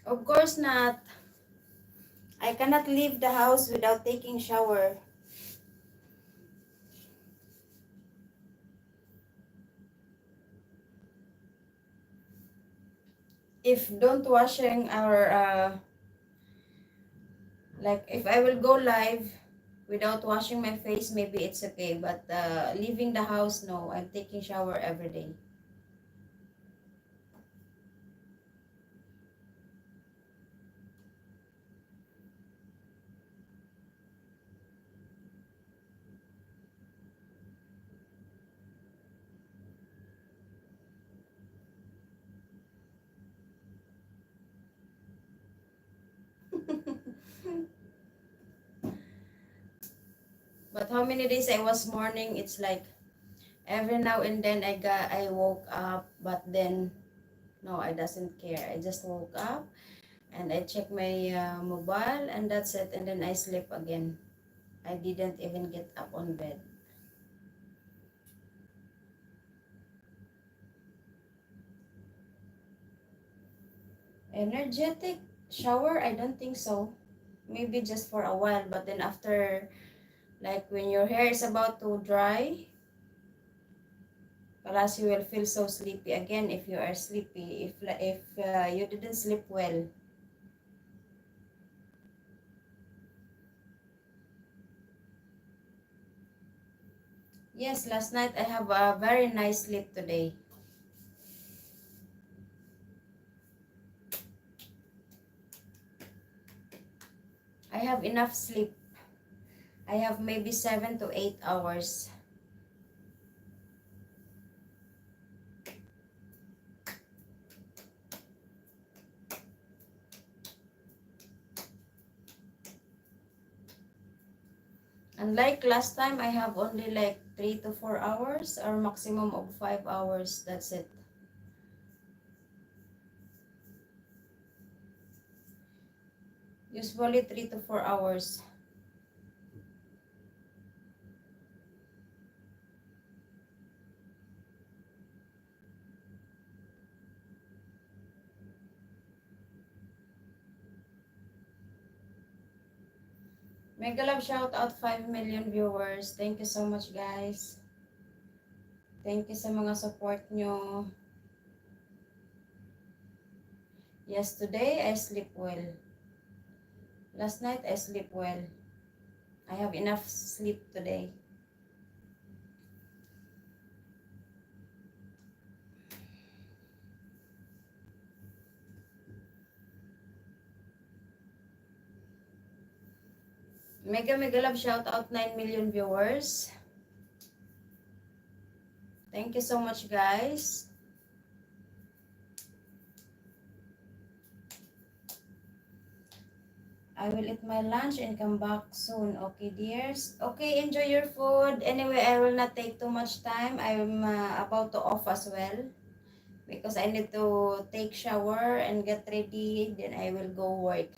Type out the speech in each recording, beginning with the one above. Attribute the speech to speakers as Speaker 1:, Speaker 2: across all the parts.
Speaker 1: Of course not. I cannot leave the house without taking shower. If don't washing our like if I will go live without washing my face, maybe it's okay. But leaving the house, no. I'm taking shower every day. But how many days I was mourning? It's like every now and then I woke up, but then no, I doesn't care. I just woke up and I check my mobile and that's it. And then I sleep again. I didn't even get up on bed. Energetic shower? I don't think so. Maybe just for a while, but then after, like when your hair is about to dry, plus you will feel so sleepy again if you are sleepy. If you didn't sleep well. Yes, last night I have a very nice sleep today. I have enough sleep. I have maybe 7 to 8 hours. Unlike last time, I have only like 3 to 4 hours or maximum of 5 hours. That's it. Usually 3 to 4 hours. Mega love shout out 5 million viewers. Thank you so much guys. Thank you sa mga support nyo. Yes, today I sleep well. Last night I sleep well. I have enough sleep today. Mega love shout out 9 million viewers. Thank you so much guys. I will eat my lunch and come back soon. Okay, dears? Okay, enjoy your food. Anyway, I will not take too much time. I'm about to off as well because I need to take shower and get ready. Then I will go work.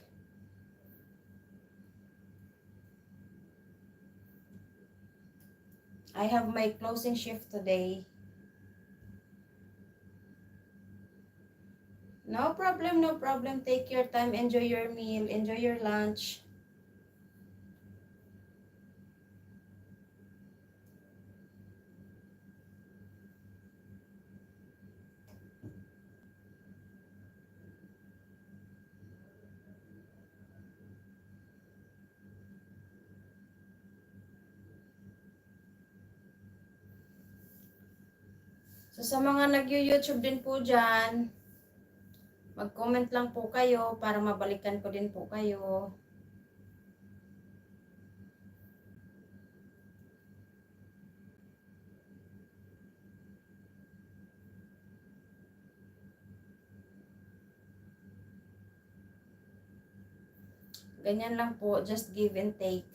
Speaker 1: I have my closing shift today. No problem, no problem. Take your time. Enjoy your meal. Enjoy your lunch. So sa mga nag-YouTube din po dyan, mag-comment lang po kayo para mabalikan ko din po kayo. Ganyan lang po, just give and take.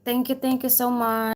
Speaker 1: Thank you so much.